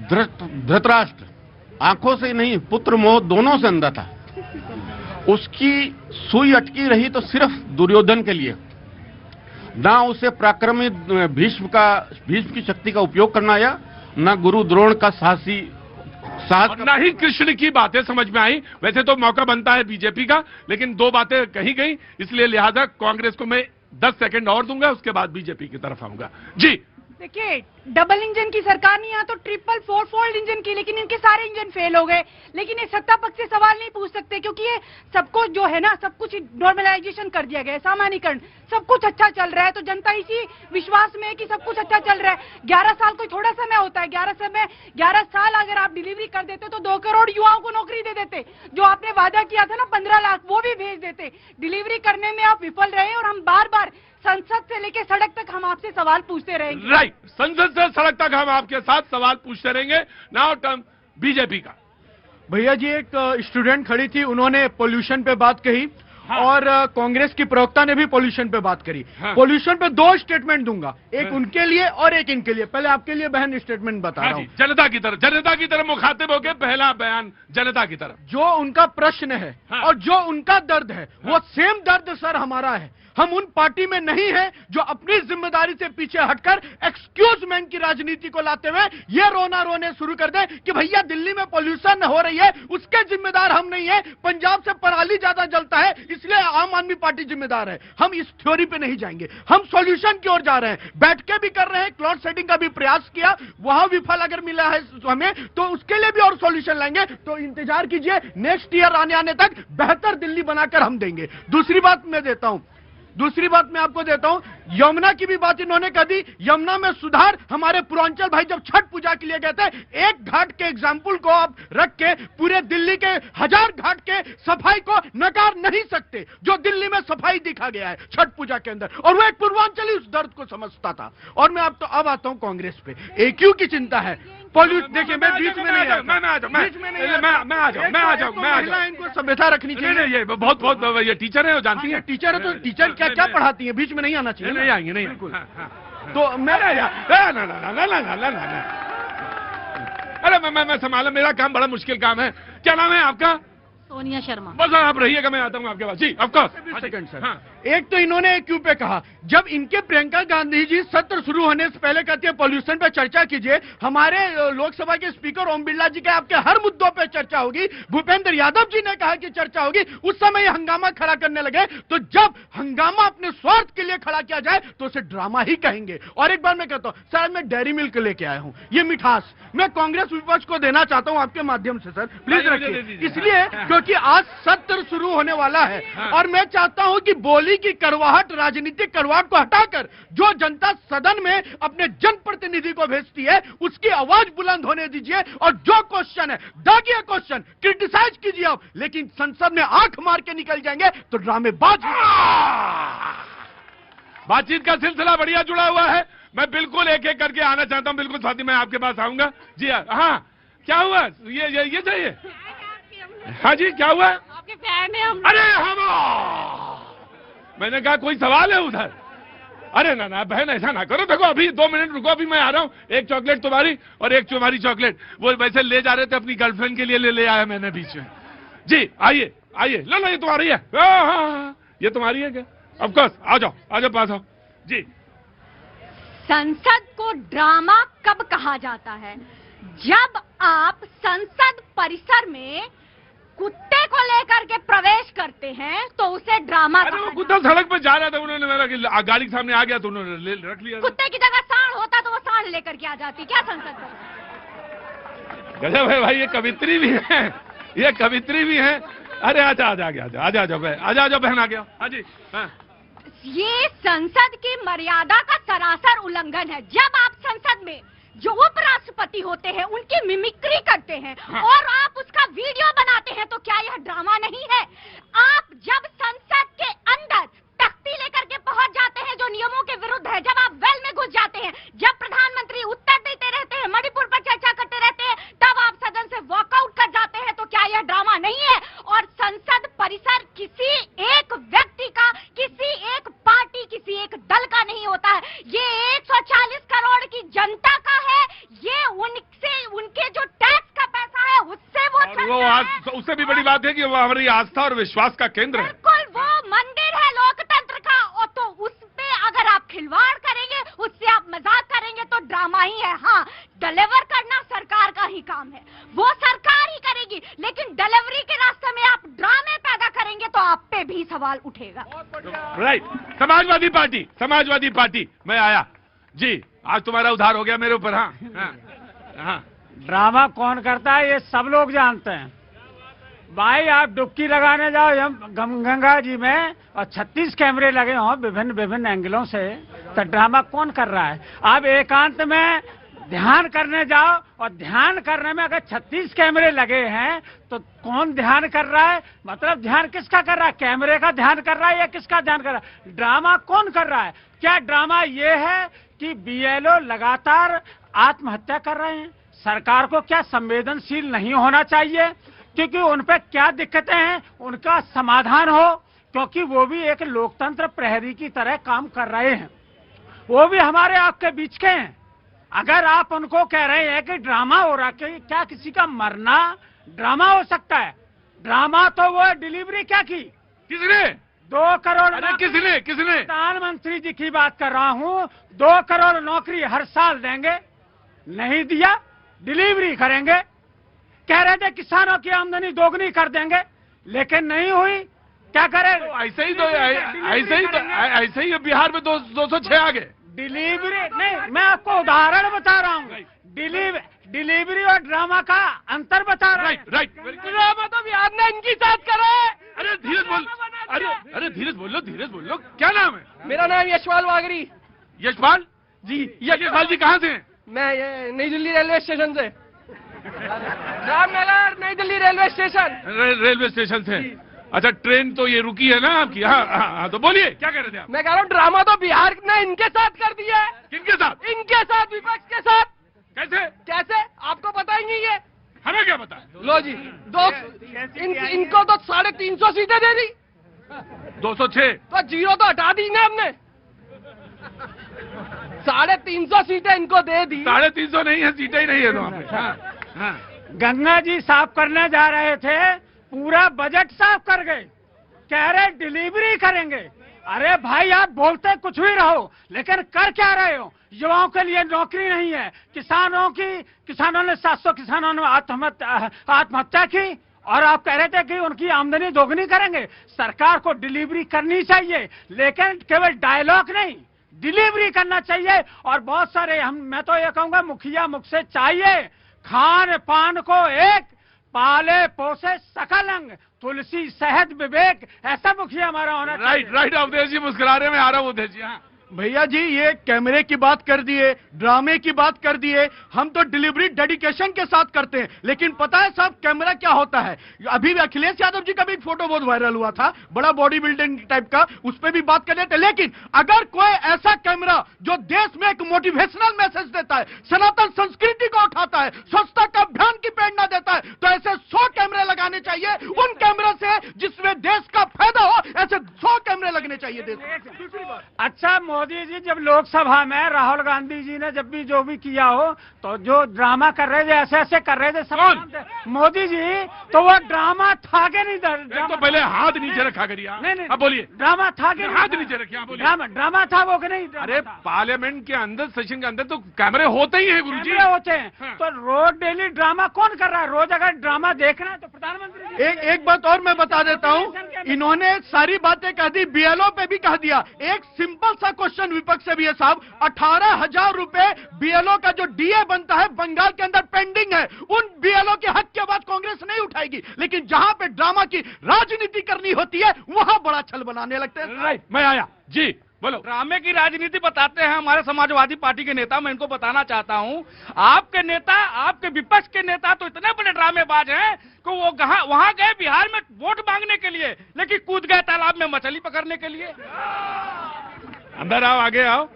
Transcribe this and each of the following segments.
धृतराष्ट्र आंखों से नहीं पुत्र मोह दोनों से अंधा था। उसकी सुई अटकी रही तो सिर्फ दुर्योधन के लिए, ना उसे पराक्रमी भीष्म की शक्ति का उपयोग करना आया, ना गुरु द्रोण का साहस, ना ही कृष्ण की बातें समझ में आई। वैसे तो मौका बनता है बीजेपी का, लेकिन दो बातें कही गई, इसलिए लिहाजा कांग्रेस को मैं 10 सेकंड और दूंगा, उसके बाद बीजेपी की तरफ आऊंगा। जी देखिए, डबल इंजन की सरकार नहीं, यहाँ तो ट्रिपल फोर फोल्ड इंजन की, लेकिन इनके सारे इंजन फेल हो गए। लेकिन ये सत्ता पक्ष से सवाल नहीं पूछ सकते, क्योंकि ये सब कुछ जो है ना, सब कुछ नॉर्मलाइजेशन कर दिया गया है, सामान्यीकरण, सब कुछ अच्छा चल रहा है। तो जनता इसी विश्वास में है कि सब कुछ अच्छा चल रहा है। 11 साल कोई थोड़ा समय होता है। 11 साल अगर आप डिलीवरी कर देते तो 2 करोड़ युवाओं को नौकरी दे देते। जो आपने वादा किया था ना 15 लाख, वो भी भेज देते। डिलीवरी करने में आप विफल रहे, और हम बार बार संसद से लेकर सड़क तक हम आपसे सवाल पूछते रहेंगे। राइट, संसद से सड़क तक हम आपके साथ सवाल पूछते रहेंगे। नाउ टर्म बीजेपी का। भैया जी, एक स्टूडेंट खड़ी थी, उन्होंने पोल्यूशन पे बात कही। हाँ। और कांग्रेस की प्रवक्ता ने भी पोल्यूशन पे बात करी। हाँ। पोल्यूशन पे 2 स्टेटमेंट दूंगा, एक उनके लिए और एक इनके लिए। पहले आपके लिए बहन स्टेटमेंट बता रहा हूँ। जनता की तरफ मुखातिब होकर पहला बयान जनता की तरफ। जो उनका प्रश्न है और जो उनका दर्द है, वो सेम दर्द सर हमारा है। हम उन पार्टी में नहीं हैं जो अपनी जिम्मेदारी से पीछे हटकर एक्सक्यूज मैन की राजनीति को लाते हुए ये रोने शुरू कर दें कि भैया दिल्ली में पोल्यूशन हो रही है, उसके जिम्मेदार हम नहीं है, पंजाब से पराली ज्यादा जलता है इसलिए आम आदमी पार्टी जिम्मेदार है। हम इस थ्योरी पे नहीं जाएंगे, हम सॉल्यूशन की ओर जा रहे हैं। बैठ के भी कर रहे हैं, क्लाउड सेटिंग का भी प्रयास किया, वहां विफल अगर मिला है हमें तो उसके लिए भी और सॉल्यूशन लाएंगे। तो इंतजार कीजिए, नेक्स्ट ईयर आने तक बेहतर दिल्ली बनाकर हम देंगे। दूसरी बात मैं आपको देता हूं, यमुना की भी बात इन्होंने कह दी। यमुना में सुधार, हमारे पूर्वांचल भाई जब छठ पूजा के लिए गए थे, एक घाट के एग्जाम्पल को आप रख के पूरे दिल्ली के 1000 घाट के सफाई को नकार नहीं सकते, जो दिल्ली में सफाई दिखा गया है छठ पूजा के अंदर। और वो एक पूर्वांचली उस दर्द को समझता था। और मैं अब आता हूं कांग्रेस पे। AQ की चिंता है, पॉल्यूशन। देखिए, मैं बीच में नहीं आ जाऊं। इनको सभ्यता रखनी चाहिए। ये बहुत ये टीचर है, वो जानती है। टीचर है तो टीचर क्या पढ़ाती है, बीच में नहीं आना चाहिए। नहीं आएंगे, नहीं बिल्कुल। तो मैं मैं संभाला, मेरा काम बड़ा मुश्किल काम है। क्या नाम है आपका? सोनिया शर्मा। बस आप रहिएगा, मैं आता हूँ आपके पास। जी ऑफकोर्स। सेकंड सर, एक तो इन्होंने AQ पे कहा, जब इनके प्रियंका गांधी जी सत्र शुरू होने से पहले कहती है पॉल्यूशन पे चर्चा कीजिए, हमारे लोकसभा के स्पीकर ओम बिरला जी के आपके हर मुद्दों पे चर्चा होगी, भूपेंद्र यादव जी ने कहा कि चर्चा होगी, उस समय ये हंगामा खड़ा करने लगे। तो जब हंगामा अपने स्वार्थ के लिए खड़ा किया जाए तो उसे ड्रामा ही कहेंगे। और एक बार मैं कहता हूं, सर मैं डेयरी मिल्क लेके आया हूं, ये मिठास मैं कांग्रेस विपक्ष को देना चाहता हूं आपके माध्यम से सर, प्लीज रखिए। इसलिए क्योंकि आज सत्र शुरू होने वाला है और मैं चाहता हूं कि बोली की कड़वाहट, राजनीतिक कड़वाहट को हटाकर जो जनता सदन में अपने जनप्रतिनिधि को भेजती है उसकी आवाज बुलंद होने दीजिए। और जो क्वेश्चन है, दागिए क्वेश्चन, क्रिटिसाइज कीजिए आप, लेकिन संसद में आंख मार के निकल जाएंगे तो ड्रामेबाज। बातचीत का सिलसिला बढ़िया जुड़ा हुआ है। मैं बिल्कुल एक एक करके आना चाहता हूं। बिल्कुल स्वाति, मैं आपके पास आऊंगा। जी हाँ, क्या हुआ? ये चाहिए। हाँ जी, क्या हुआ? आपके फैन है हम। अरे हम, मैंने कहा कोई सवाल है उधर? अरे ना बहन, ऐसा ना करो। देखो अभी 2 मिनट रुको, अभी मैं आ रहा हूँ। एक चॉकलेट तुम्हारी और एक तुम्हारी चॉकलेट। वो वैसे ले जा रहे थे अपनी गर्लफ्रेंड के लिए, ले आया मैंने बीच में। जी आइए, लो ये तुम्हारी है। हाँ, ये तुम्हारी है क्या? ऑफकोर्स, आ जाओ पास आओ। जी, संसद को ड्रामा कब कहा जाता है? जब आप संसद परिसर में कुत्ते को लेकर के प्रवेश करते हैं तो उसे ड्रामा कहा जाता है। कुत्ता सड़क पर जा रहा था, उन्होंने मेरा गाड़ी के सामने आ गया तो उन्होंने रख लिया। कुत्ते की जगह सांड होता तो वो सांड लेकर के आ जाती क्या संसद पर? गजब है भाई, ये कवित्री भी है। अरे आजा बहन, आ गया। हाँ जी, हाँ। ये संसद की मर्यादा का सरासर उल्लंघन है। जब आप संसद में जो उपराष्ट्रपति होते हैं उनकी मिमिक्री करते हैं और आप उसका वीडियो बनाते हैं तो क्या यह ड्रामा नहीं है? आप जब संसद के अंदर तख्ती लेकर के पहुंच जाते हैं जो नियमों के विरुद्ध है, जब आप वेल में घुस जाते हैं, जब प्रधानमंत्री उत्तर देते रहते हैं, मणिपुर पर चर्चा करते रहते हैं, तब आप सदन से वॉकआउट कर जाते हैं, तो क्या यह ड्रामा नहीं है? और संसद परिसर किसी एक व्यक्ति का, किसी एक पार्टी, किसी एक दल का नहीं होता है। ये 140 करोड़ की जनता का है। ये उनसे, उनके उससे भी बड़ी बात है कि वो हमारी आस्था और विश्वास का केंद्र है। बिल्कुल, वो मंदिर है लोकतंत्र का, और तो उसपे अगर आप खिलवाड़ करेंगे, उससे आप मजाक करेंगे तो ड्रामा ही है। हाँ, डिलीवर करना सरकार का ही काम है, वो सरकार ही करेगी, लेकिन डिलीवरी के रास्ते में आप ड्रामे पैदा करेंगे तो आप पे भी सवाल उठेगा। राइट। समाजवादी पार्टी मैं आया जी, आज तुम्हारा उद्धार हो गया मेरे ऊपर। हाँ हाँ। ड्रामा कौन करता है ये सब लोग जानते हैं भाई। आप डुबकी लगाने जाओ गंगा जी में और 36 कैमरे लगे हों विभिन्न एंगलों से, तो ड्रामा कौन कर रहा है? आप एकांत में ध्यान करने जाओ और ध्यान करने में अगर 36 कैमरे लगे हैं तो कौन ध्यान कर रहा है? मतलब ध्यान किसका कर रहा है? कैमरे का ध्यान कर रहा है या किसका ध्यान कर रहा है? ड्रामा कौन कर रहा है? क्या ड्रामा ये है कि बीएलओ लगातार आत्महत्या कर रहे हैं? सरकार को क्या संवेदनशील नहीं होना चाहिए क्योंकि उन पे क्या दिक्कतें हैं उनका समाधान हो? क्योंकि वो भी एक लोकतंत्र प्रहरी की तरह काम कर रहे हैं, वो भी हमारे आपके बीच के हैं। अगर आप उनको कह रहे हैं कि ड्रामा हो रहा है, क्या किसी का मरना ड्रामा हो सकता है? ड्रामा तो वो डिलीवरी क्या की, किसने 2 करोड़। अरे किसने प्रधानमंत्री जी की बात कर रहा हूँ। 2 करोड़ नौकरी हर साल देंगे, नहीं दिया, डिलीवरी करेंगे। कह रहे थे किसानों की आमदनी दोगुनी कर देंगे, लेकिन नहीं हुई। क्या करें? तो ऐसे ही बिहार में 206 आ गए। डिलीवरी नहीं, मैं आपको उदाहरण बता रहा हूँ। डिलीवरी और ड्रामा का अंतर बता रहा हूँ। राइट। ड्रामा तो बिहार ने इनकी साथ करा है। अरे धीरज बोल, धीरज बोल लो। क्या नाम है? मेरा नाम यशपाल वागरी। यशपाल जी। यशपाल जी कहाँ से हैं? मैं ये नई दिल्ली रेलवे स्टेशन से, रामनगर नई Delhi railway station. Railway station से। अच्छा, ट्रेन तो ये रुकी है ना आपकी? हाँ, तो बोलिए क्या कह रहे थे आप? मैं कह रहा हूँ ड्रामा तो बिहार ने इनके साथ कर दिया है। किनके साथ? इनके साथ, विपक्ष के साथ। कैसे आपको पता ही नहीं है? हमें क्या पता? लो जी, इनको तो 350 सीटें दे दी। 206 तो 0 तो हटा दी ना हमने। 350 सीटें इनको दे दी। 350 नहीं है, सीटें ही नहीं है तो वहाँ पे। हाँ। गंगा जी साफ करने जा रहे थे, पूरा बजट साफ कर गए, कह रहे डिलीवरी करेंगे। अरे भाई, आप बोलते कुछ भी रहो, लेकिन कर क्या रहे हो? युवाओं के लिए नौकरी नहीं है, किसानों ने 700 किसानों ने आत्महत्या की, और आप कह रहे थे कि उनकी आमदनी दोगुनी करेंगे। सरकार को डिलीवरी करनी चाहिए, लेकिन केवल डायलॉग नहीं, डिलीवरी करना चाहिए। और बहुत सारे मैं तो ये कहूंगा, मुखिया मुख से चाहिए, खान पान को एक, पाले पोसे सकल अंग, तुलसी शहद विवेक, ऐसा मुखिया हमारा होना चाहिए। राइट अवधेश जी, मुस्कुराने में आ रहा हूँ अवधेश जी। हाँ भैया जी, ये कैमरे की बात कर दिए, ड्रामे की बात कर दिए, हम तो डिलीवरी डेडिकेशन के साथ करते हैं। लेकिन पता है साहब कैमरा क्या होता है? अभी भी अखिलेश यादव जी का भी फोटो बहुत वायरल हुआ था, बड़ा बॉडी बिल्डिंग टाइप का, उस पर भी बात कर लेते। लेकिन अगर कोई ऐसा कैमरा जो देश में एक मोटिवेशनल मैसेज देता है, सनातन संस्कृति को उठाता है, स्वच्छता का अभियान की प्रेरणा देता है, तो ऐसे 100 कैमरे लगाने चाहिए। उन कैमरे से जिसमें देश का फायदा हो, ऐसे 100 कैमरे लगने चाहिए देश में। अच्छा मोदी जी, जब लोकसभा में राहुल गांधी जी ने जब भी जो भी किया हो, तो जो ड्रामा कर रहे थे, ऐसे कर रहे थे सब मोदी जी, तो वो ड्रामा था कि नहीं? तो पहले हाथ नीचे रखा करिए। नहीं, अब बोलिए, ड्रामा था कि हाथ नीचे रखिए। ड्रामा था वो कि नहीं? अरे पार्लियामेंट के अंदर, सेशन के अंदर तो कैमरे होते ही है गुरुजी, कैमरे होते हैं। तो रोज डेली ड्रामा कौन कर रहा है? रोज अगर ड्रामा देखना है तो प्रधानमंत्री। एक बात और मैं बता देता हूँ, इन्होंने सारी बातें कह दी, बीएलओ पे भी कह दिया। एक सिंपल सा क्वेश्चन विपक्ष से भी है साहब, 18,000 रुपए बीएलओ का जो डीए बनता है बंगाल के अंदर पेंडिंग है। उन बीएलओ के हक के बाद कांग्रेस नहीं उठाएगी, लेकिन जहां पे ड्रामा की राजनीति करनी होती है वहां बड़ा छल बनाने लगते हैं। राइट, मैं आया जी, बोलो। ड्रामे की राजनीति बताते हैं हमारे समाजवादी पार्टी के नेता। मैं इनको बताना चाहता हूं, आपके नेता, आपके विपक्ष के नेता तो इतने बड़े ड्रामेबाज हैं कि वो वहां गए बिहार में वोट मांगने के लिए, लेकिन कूद गए तालाब में मछली पकड़ने के लिए। अंदर आओ, आगे आओ।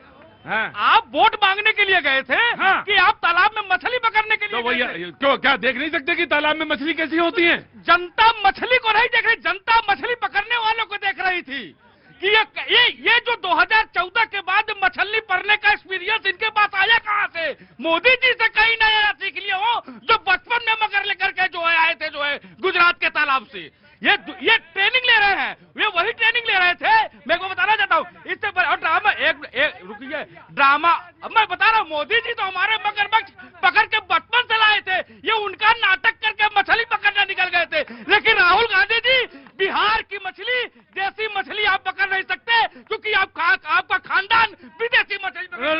हाँ। आप वोट मांगने के लिए गए थे। हाँ। कि आप तालाब में मछली पकड़ने के लिए तो भैया क्यों, क्या देख नहीं सकते कि तालाब में मछली कैसी होती है? जनता मछली को नहीं देख रही, जनता मछली पकड़ने वालों को देख रही थी कि ये जो 2014 के बाद मछली पकड़ने का एक्सपीरियंस इनके पास आया कहां से? मोदी जी से कहीं नया सीख लिया हो, जो बचपन में मगर लेकर के जो है आए थे, जो है से। ये ट्रेनिंग ले रहे हैं, ये वही ट्रेनिंग ले रहे थे। मैं को बताना चाहता हूँ इससे और ड्रामा एक रुकिए, ड्रामा अब मैं बता रहा हूँ, मोदी जी तो हमारे मगरमच्छ पकड़ के बचपन से लाए थे, ये उनका नाटक करके मछली पकड़ने निकल गए थे। लेकिन राहुल गांधी जी, बिहार की मछली, देसी मछली आप पकड़ नहीं सकते, क्योंकि आपका खानदान विदेशी मछली पकड़।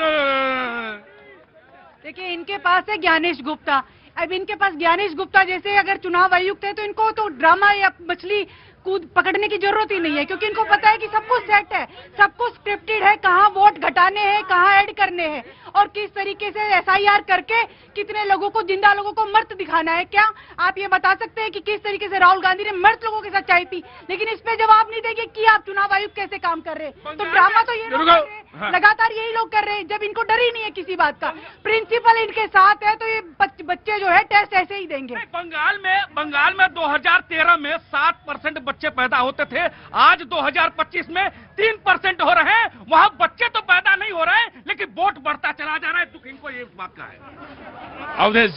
देखिए, इनके पास है ज्ञानेश गुप्ता। अब इनके पास ज्ञानेश गुप्ता जैसे अगर चुनाव आयुक्त है, तो इनको तो ड्रामा या मछली कूद पकड़ने की जरूरत ही नहीं है, क्योंकि इनको पता है कि सब कुछ सेट है, सब कुछ स्क्रिप्टेड है, कहाँ वोट घटाने हैं, कहाँ ऐड करने हैं, और किस तरीके से एसआईआर करके कितने लोगों को, जिंदा लोगों को मर्त दिखाना है। क्या आप ये बता सकते हैं कि किस तरीके से राहुल गांधी ने मर्त लोगों के साथ चाही थी? लेकिन इस पे जवाब नहीं देंगे कि आप चुनाव आयुक्त कैसे काम कर रहे हैं। तो ड्रामा तो ये लोग कर रहे हैं, लगातार यही लोग कर रहे हैं, जब इनको डर ही नहीं है किसी बात का। प्रिंसिपल इनके साथ है, तो ये बच्चे जो है टेस्ट ऐसे ही देंगे। बंगाल में 2013 में 7% बच्चे पैदा होते थे, आज 2025 में 3% हो रहे हैं। वहां बच्चे तो पैदा नहीं हो रहे हैं, लेकिन वोट बढ़ता चला जा रहा है। दुख इनको ये बात का है। अवधेश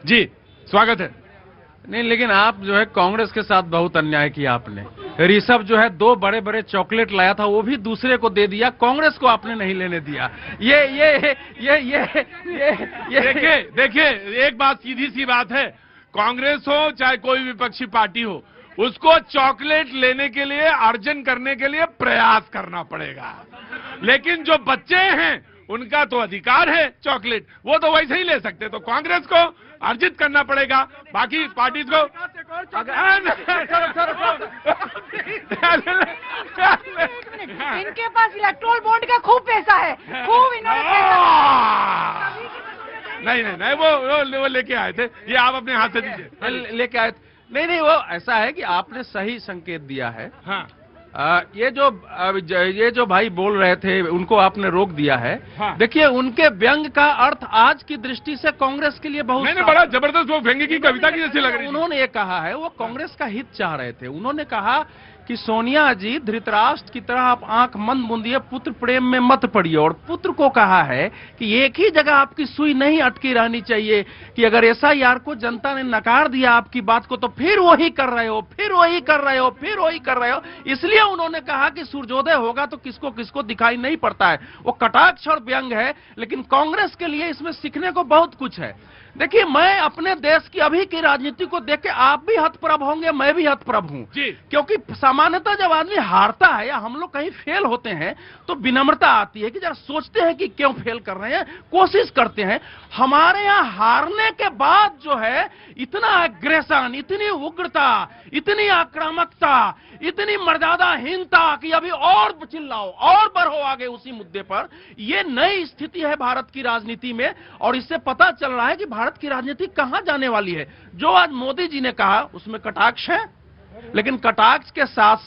जी, स्वागत है। नहीं, लेकिन आप जो है कांग्रेस के साथ बहुत अन्याय किया आपने। ऋषभ जो है 2 बड़े-बड़े चॉकलेट लाया था, वो भी दूसरे को दे दिया, कांग्रेस को आपने नहीं लेने दिया। देखिए, एक बात, सीधी सी बात है, कांग्रेस हो चाहे कोई विपक्षी पार्टी हो, उसको चॉकलेट लेने के लिए, अर्जन करने के लिए प्रयास करना पड़ेगा। लेकिन जो बच्चे हैं उनका तो अधिकार है चॉकलेट, वो तो वैसे ही ले सकते। तो कांग्रेस को अर्जित करना पड़ेगा, बाकी पार्टी को इनके पास इलेक्ट्रोल बॉन्ड का खूब पैसा है, खूब इन्होंने नहीं, वो लेके आए थे, ये आप अपने हाथ से दीजिए। लेके आए थे। नहीं, वो ऐसा है कि आपने सही संकेत दिया है। हाँ। ये जो भाई बोल रहे थे, उनको आपने रोक दिया है। हाँ। देखिए, उनके व्यंग का अर्थ आज की दृष्टि से कांग्रेस के लिए बहुत मैंने बड़ा जबरदस्त, वो व्यंग्य की कविता की जैसी लग रही। उन्होंने ये कहा है, वो कांग्रेस का हित चाह रहे थे। उन्होंने कहा कि सोनिया जी, धृतराष्ट्र की तरह आप आंख मंद मूंदिए, पुत्र प्रेम में मत पड़िए। और पुत्र को कहा है कि एक ही जगह आपकी सुई नहीं अटकी रहनी चाहिए, कि अगर एसआईआर को जनता ने नकार दिया आपकी बात को, तो फिर वही कर रहे हो, फिर वही कर रहे हो, फिर वही कर रहे हो। इसलिए उन्होंने कहा कि सूर्योदय होगा तो किसको किसको दिखाई नहीं पड़ता है। वो कटाक्ष और व्यंग है, लेकिन कांग्रेस के लिए इसमें सीखने को बहुत कुछ है। देखिए, मैं अपने देश की अभी की राजनीति को देख के आप भी हतप्रभ होंगे, मैं भी हतप्रभ हूं। क्योंकि सामान्यतः जब आदमी हारता है या हम लोग कहीं फेल होते हैं, तो विनम्रता आती है कि जरा सोचते हैं कि क्यों फेल कर रहे हैं, कोशिश करते हैं। हमारे यहाँ हारने के बाद जो है इतना एग्रेशन, इतनी उग्रता, इतनी आक्रामकता, इतनी मर्यादाहीनता कि अभी और चिल्लाओ और बढ़ो आगे उसी मुद्दे पर। ये नई स्थिति है भारत की राजनीति में, और इससे पता चल रहा है कि भारत की राजनीति कहां जाने वाली है। जो आज मोदी जी ने कहा उसमें कटाक्ष है, लेकिन कटाक्ष के साथ साथ